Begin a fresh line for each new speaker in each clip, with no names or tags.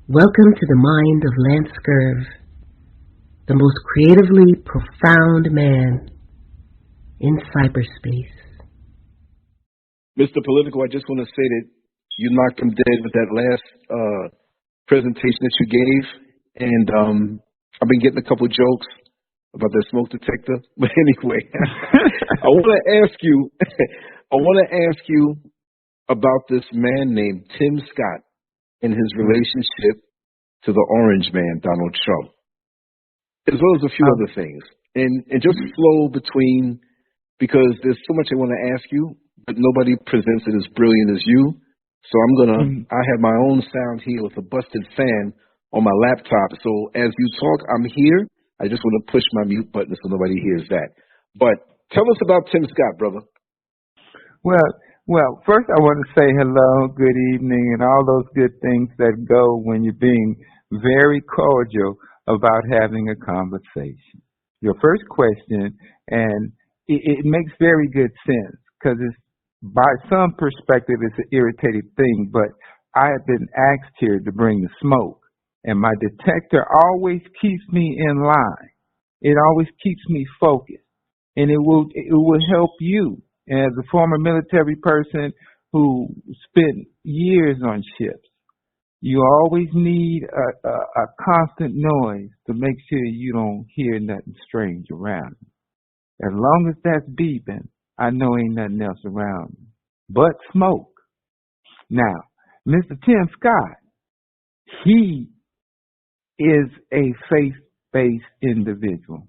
Welcome to the mind of LANCESCURV, the most creatively profound man in cyberspace.
Mr. Political, I just want to say that you knocked him dead with that last presentation that you gave, and I've been getting a couple jokes about that smoke detector. But anyway, I want to ask you about this man named Tim Scott and his relationship to the orange man, Donald Trump, as well as a few other things. And just flow between, because there's so much I want to ask you, but nobody presents it as brilliant as you. So I have my own sound here with a busted fan on my laptop. So as you talk, I'm here. I just want to push my mute button so nobody hears that. But tell us about Tim Scott, brother.
Well, first I want to say hello, good evening, and all those good things that go when you're being very cordial about having a conversation. Your first question, and it makes very good sense, because it's, by some perspective, it's an irritating thing, but I have been asked here to bring the smoke, and my detector always keeps me in line. It always keeps me focused, and it will help you. As a former military person who spent years on ships, you always need a constant noise to make sure you don't hear nothing strange around you. As long as that's beeping, I know ain't nothing else around me but smoke. Now, Mr. Tim Scott, he is a faith-based individual.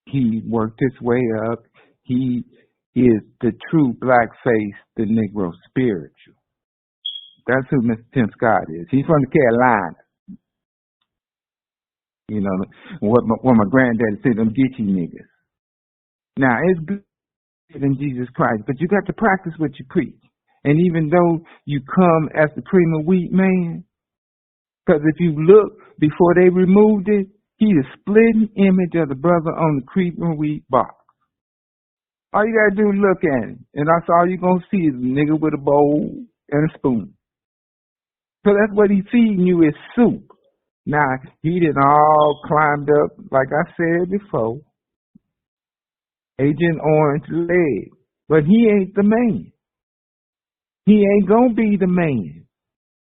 He worked his way up. He is the true black face, the Negro spiritual. That's who Mr. Tim Scott is. He's from the Carolinas. You know, what my granddaddy said, them get you niggas. Now, it's good in Jesus Christ, but you got to practice what you preach. And even though you come as the cream of wheat man, because if you look before they removed it, he's a splitting image of the brother on the cream of wheat box. All you gotta do is look at him, and that's all you're gonna see is a nigga with a bowl and a spoon. So that's what he's feeding you is soup. Now, he done all climbed up, like I said before, Agent Orange leg. But he ain't the man. He ain't gonna be the man.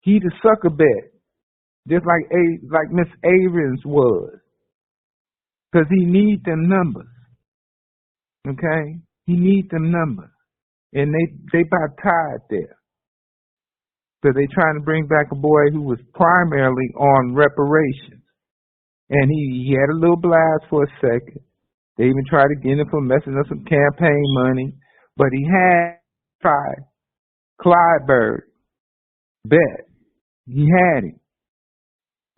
He the sucker bet, just like Miss Abrams was, because he need them numbers. Okay? He needs them numbers. And they about tied there. So they trying to bring back a boy who was primarily on reparations. And he had a little blast for a second. They even tried to get him for messing up some campaign money. But he had tried. Clyburn bet. He had him.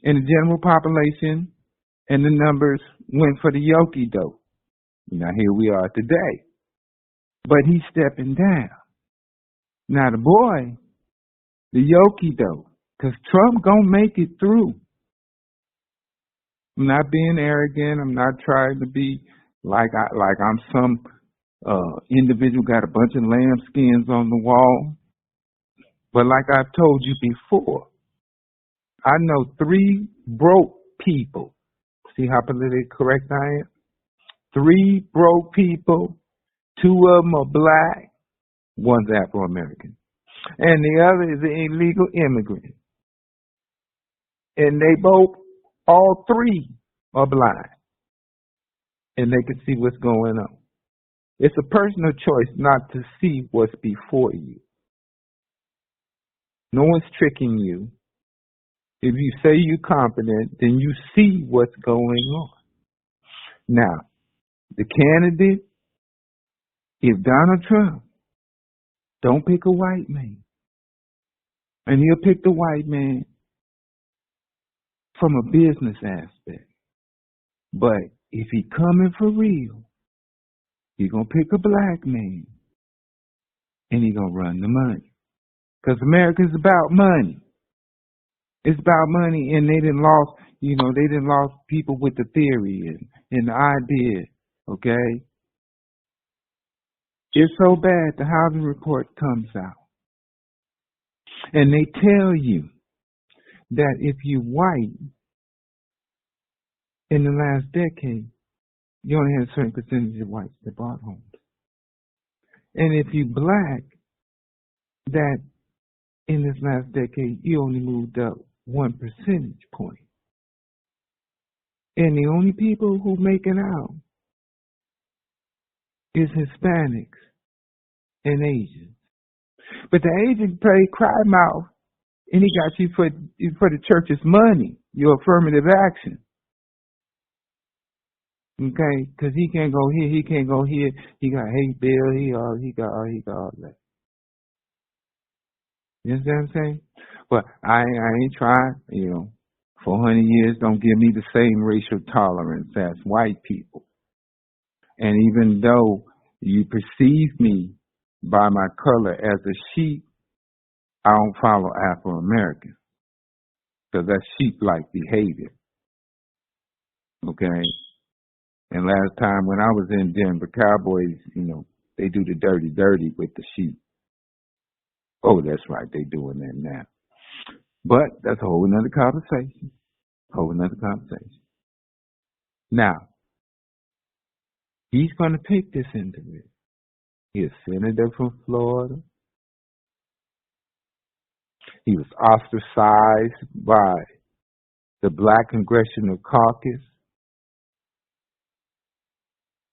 And the general population and the numbers went for the Yoki dope. Now here we are today. But he's stepping down. Now the boy, the Yoki though, because Trump gonna make it through. I'm not being arrogant. I'm not trying to be like I'm some individual got a bunch of lambskins on the wall. But like I've told you before, I know 3 broke people. See how politically correct I am? 3 broke people. 2 of them are black, one's Afro-American, and the other is an illegal immigrant. And they both, all 3 are blind, and they can see what's going on. It's a personal choice not to see what's before you. No one's tricking you. If you say you're competent, then you see what's going on. Now, the candidate, if Donald Trump don't pick a white man, and he'll pick the white man from a business aspect, but if he coming for real, he's going to pick a black man, and he's going to run the money. Because America's about money. It's about money, and they done lost people with the theory and the idea, okay? It's so bad, the housing report comes out. And they tell you that if you're white in the last decade, you only had a certain percentage of whites that bought homes. And if you're black, that in this last decade, you only moved up 1 percentage point. And the only people who make it out is Hispanics and Asians. But the Asian play cry mouth, and he got you for the church's money, your affirmative action. Okay, because he can't go here, he can't go here. He got hate bill, he got all that. You understand what I'm saying? But I ain't trying, 400 years don't give me the same racial tolerance as white people. And even though you perceive me by my color as a sheep, I don't follow Afro-American, because that's sheep-like behavior. Okay? And last time when I was in Denver, Cowboys, they do the dirty with the sheep. Oh, that's right, they doing that now. But that's a whole nother conversation. Now, he's going to pick this individual. He's a senator from Florida. He was ostracized by the Black Congressional Caucus.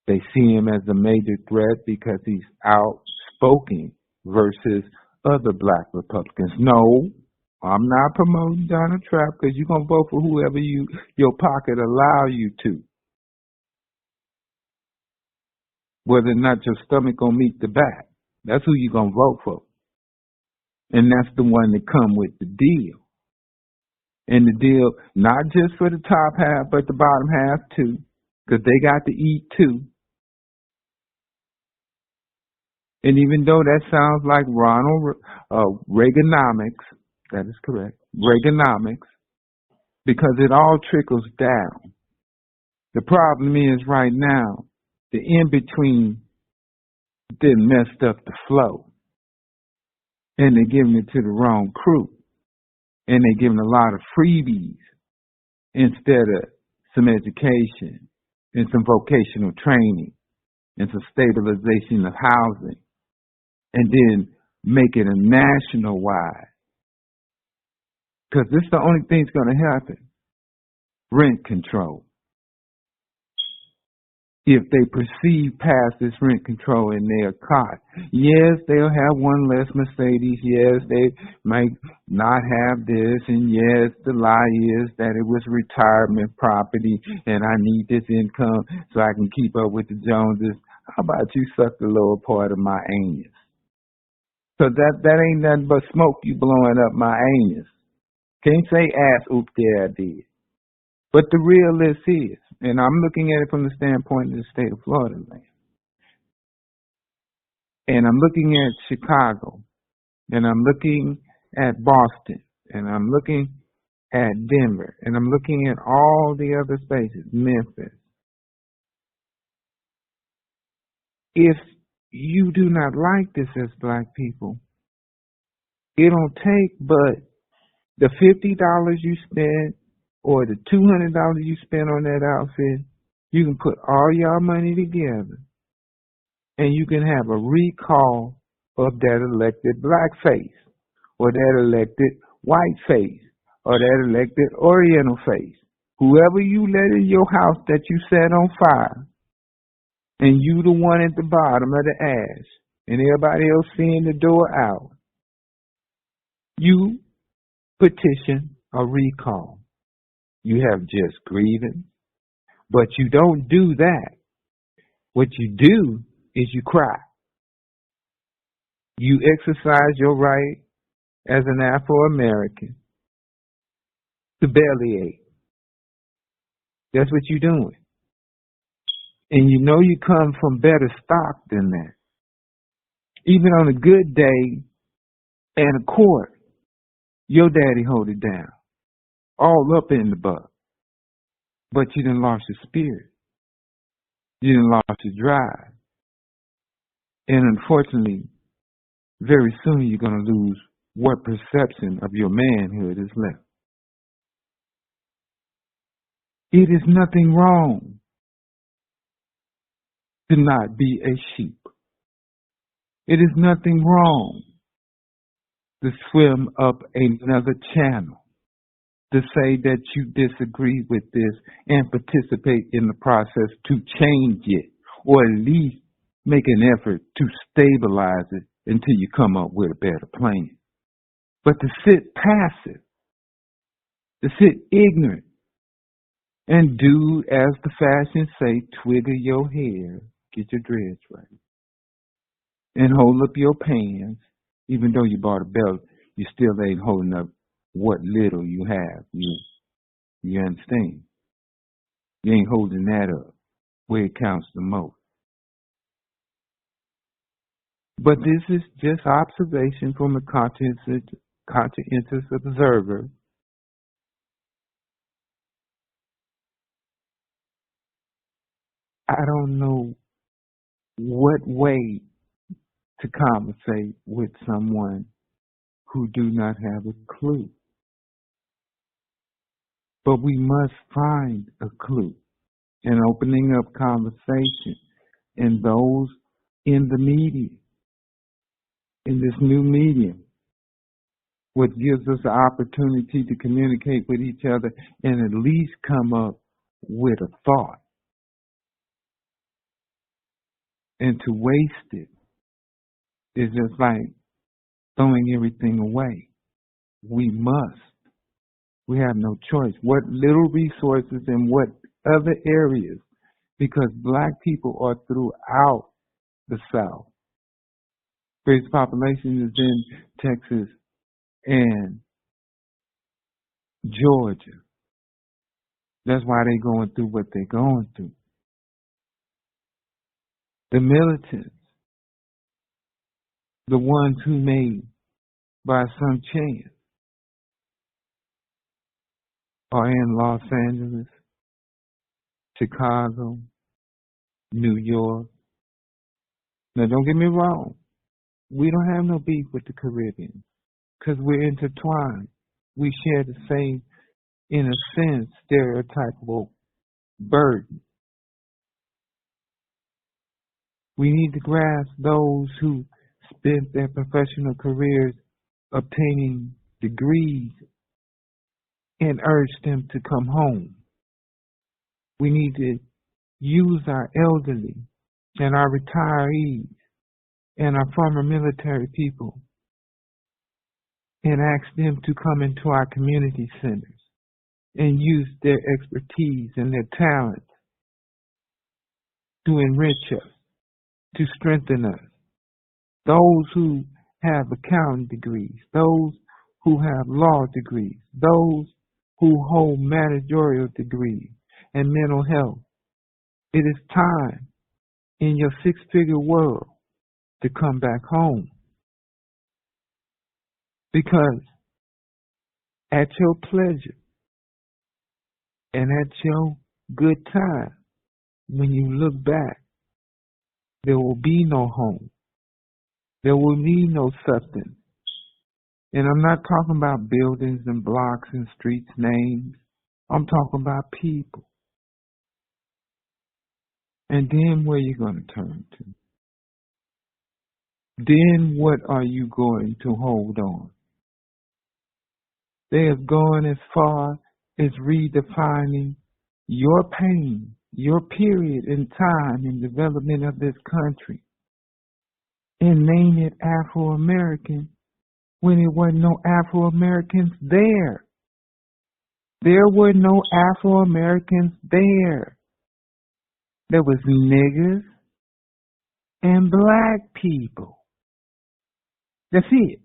They see him as a major threat because he's outspoken versus other black Republicans. No, I'm not promoting Donald Trump, because you're going to vote for whoever your pocket allow you to. Whether or not your stomach going to meet the back. That's who you're going to vote for. And that's the one that come with the deal. And the deal, not just for the top half, but the bottom half too, because they got to eat too. And even though that sounds like Ronald Reaganomics, that is correct, Reaganomics, because it all trickles down. The problem is right now, the in-between didn't messed up the flow. And they're giving it to the wrong crew. And they're giving a lot of freebies instead of some education and some vocational training and some stabilization of housing. And then make it a national wide. Because this is the only thing that's going to happen. Rent control. If they proceed past this rent control and they are caught, yes, they'll have one less Mercedes. Yes, they might not have this. And yes, the lie is that it was retirement property and I need this income so I can keep up with the Joneses. How about you suck the lower part of my anus? So that ain't nothing but smoke you blowing up my anus. Can't say ass, oops, there I did. But the real list is, and I'm looking at it from the standpoint of the state of Florida, man. And I'm looking at Chicago, and I'm looking at Boston, and I'm looking at Denver, and I'm looking at all the other spaces, Memphis. If you do not like this as black people, it don't take but the $50 you spent or the $200 you spent on that outfit. You can put all your money together and you can have a recall of that elected black face or that elected white face or that elected oriental face. Whoever you let in your house that you set on fire, and you the one at the bottom of the ash, and everybody else seeing the door out, you petition a recall. You have just grievance, but you don't do that. What you do is you cry. You exercise your right as an Afro-American to bellyache. That's what you're doing. And you know you come from better stock than that. Even on a good day and a court, your daddy hold it down. All up in the buck. But you done lost your spirit. You done lost your drive. And unfortunately, very soon you're going to lose what perception of your manhood is left. It is nothing wrong to not be a sheep. It is nothing wrong to swim up another channel, to say that you disagree with this and participate in the process to change it, or at least make an effort to stabilize it until you come up with a better plan. But to sit passive, to sit ignorant, and do as the fashion say, twigger your hair, get your dreads right, and hold up your pants, even though you bought a belt, you still ain't holding up what little you have. You understand? You ain't holding that up where it counts the most. But this is just observation from a conscientious observer. I don't know what way to conversate with someone who do not have a clue. But we must find a clue in opening up conversation in those in the media, in this new medium, what gives us the opportunity to communicate with each other and at least come up with a thought. And to waste it is just like throwing everything away. We must. We have no choice. What little resources in what other areas, because black people are throughout the South. Greatest population is in Texas and Georgia. That's why they're going through what they're going through. The militants, the ones who may, by some chance, are in Los Angeles, Chicago, New York. Now, don't get me wrong. We don't have no beef with the Caribbean because we're intertwined. We share the same, in a sense, stereotypical burden. We need to grasp those who spent their professional careers obtaining degrees and urge them to come home. We need to use our elderly and our retirees and our former military people and ask them to come into our community centers and use their expertise and their talents to enrich us, to strengthen us. Those who have accounting degrees, those who have law degrees, those who hold managerial degrees and mental health. It is time in your six-figure world to come back home. Because at your pleasure and at your good time, when you look back, there will be no home. There will be no substance. And I'm not talking about buildings and blocks and streets names. I'm talking about people. And then where are you going to turn to? Then what are you going to hold on? They have gone as far as redefining your pain, your period in time in development of this country, and name it Afro-American when there were no Afro-Americans there. There were no Afro-Americans there. There was niggas and black people. That's it.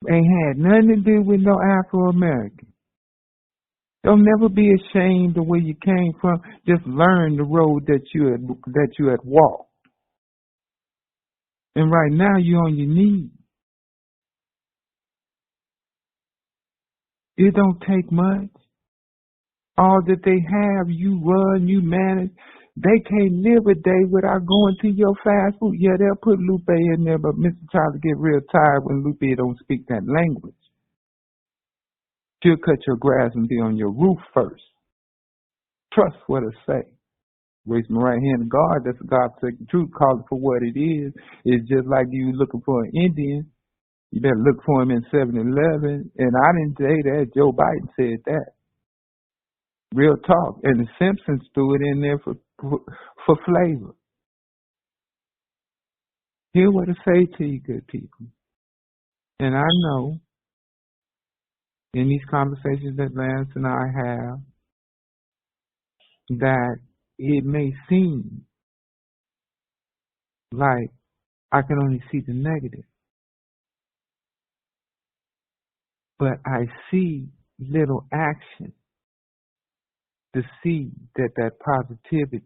Ain't had nothing to do with no Afro-American. Don't never be ashamed of where you came from. Just learn the road that you had walked. And right now you're on your knees. It don't take much. All that they have, you run, you manage. They can't live a day without going to your fast food. Yeah, they'll put Lupe in there, but Mr. Tyler get real tired when Lupe don't speak that language. She'll cut your grass and be on your roof first. trust what I say. Raise my right hand to God. That's the God-forsaken truth. Call it for what it is. It's just like you looking for an Indian. You better look for him in 7-Eleven. And I didn't say that. Joe Biden said that. Real talk. And the Simpsons threw it in there for flavor. Hear what I say to you, good people. And I know in these conversations that Lance and I have that it may seem like I can only see the negative, but I see little action to see that that positivity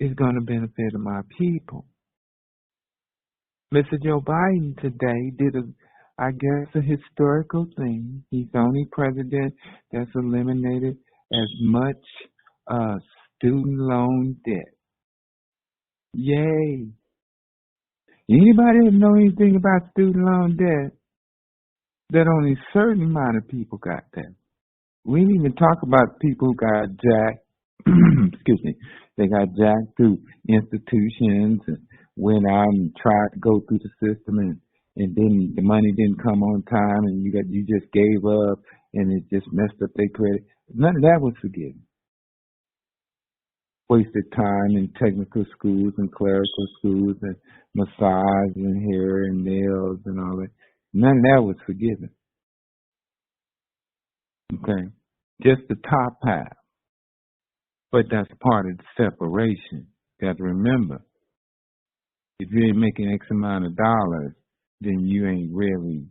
is going to benefit my people. Mr. Joe Biden today did I guess, a historical thing. He's the only president that's eliminated as much student loan debt. Yay! Anybody know anything about student loan debt? That only a certain amount of people got that. We didn't even talk about people who got jacked. Excuse me. They got jacked through institutions and went out and tried to go through the system and then the money didn't come on time and you just gave up and it just messed up their credit. None of that was forgiven. Wasted time in technical schools and clerical schools and massage and hair and nails and all that. None of that was forgiven. Okay? Just the top half. But that's part of the separation. You got to remember, if you ain't making X amount of dollars, then you ain't really,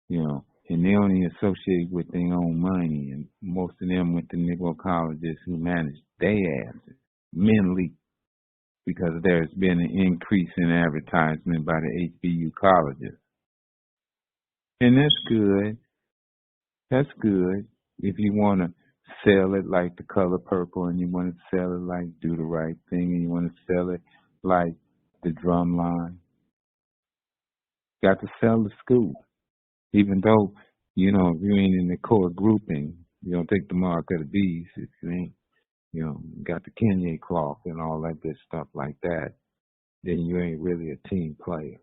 and they only associate with their own money. And most of them went to Negro colleges who managed their asses mentally because there's been an increase in advertisement by the HBU colleges. And that's good. That's good if you want to sell it like The Color Purple and you want to sell it like Do the Right Thing and you want to sell it like The Drumline. Got to sell the school. Even though, if you ain't in the core grouping, you don't take the mark of the beast. If you ain't, got the Kenya cloth and all that good stuff like that, then you ain't really a team player.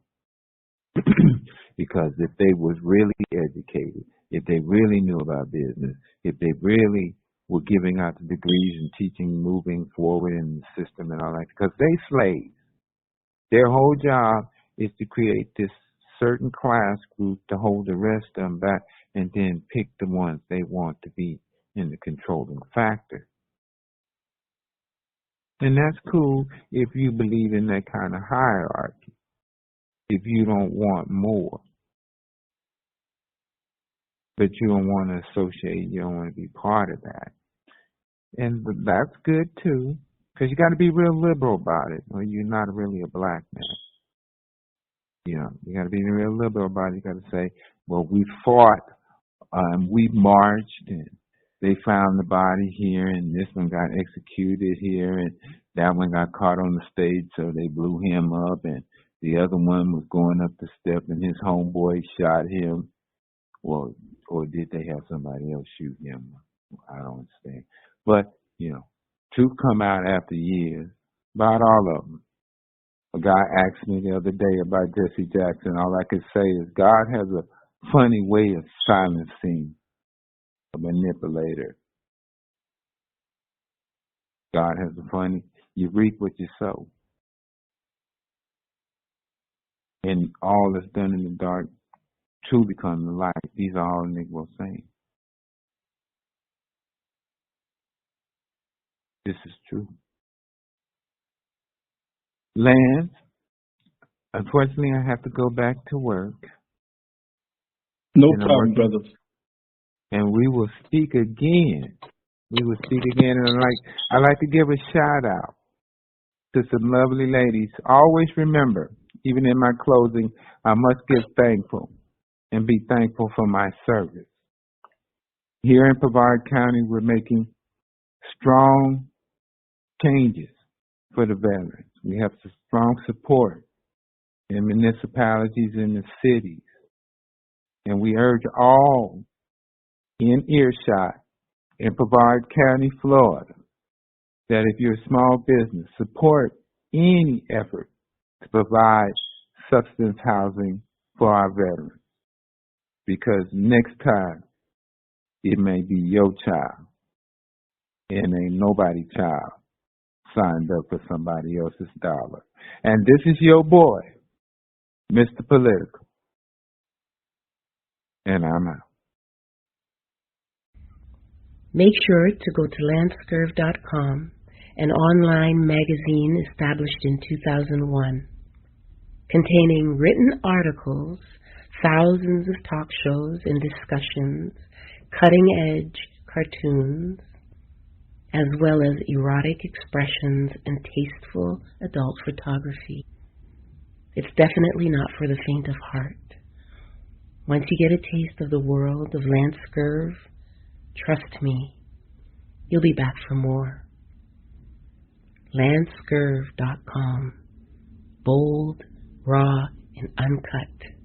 Because if they was really educated, if they really knew about business, if they really were giving out the degrees and teaching, moving forward in the system and all that, because they slaves. Their whole job is to create this certain class group to hold the rest of them back and then pick the ones they want to be in the controlling factor. And that's cool if you believe in that kind of hierarchy, if you don't want more. But you don't want to associate, you don't want to be part of that. And that's good too, because you got to be real liberal about it, or you're not really a black man. You got to be real liberal about it. You got to say, well, we fought, we marched, and they found the body here, and this one got executed here, and that one got caught on the stage, so they blew him up, and the other one was going up the step, and his homeboy shot him. Well, or did they have somebody else shoot him? I don't understand. But, truth come out after years about all of them. A guy asked me the other day about Jesse Jackson. All I could say is God has a funny way of silencing a manipulator. God has a funny, you reap what you sow. And all that's done in the dark truly comes to light. These are all Negro saying. This is true. Lance, unfortunately, I have to go back to work.
No problem, brother.
And we will speak again. And I like to give a shout out to some lovely ladies. Always remember, even in my closing, I must give thankful and be thankful for my service. Here in Brevard County, we're making strong changes for the veterans. We have strong support in municipalities and the cities. And we urge all in earshot in Brevard County, Florida, that if you're a small business, support any effort to provide substance housing for our veterans, because next time it may be your child and ain't nobody child signed up for somebody else's dollar. And this is your boy, Mr. Political, and I'm out.
Make sure to go to LANCESCURV.com, an online magazine established in 2001, containing written articles, thousands of talk shows and discussions, cutting-edge cartoons, as well as erotic expressions and tasteful adult photography. It's definitely not for the faint of heart. Once you get a taste of the world of LANCESCURV, trust me, you'll be back for more. LANCESCURV.com. Bold, raw, and uncut.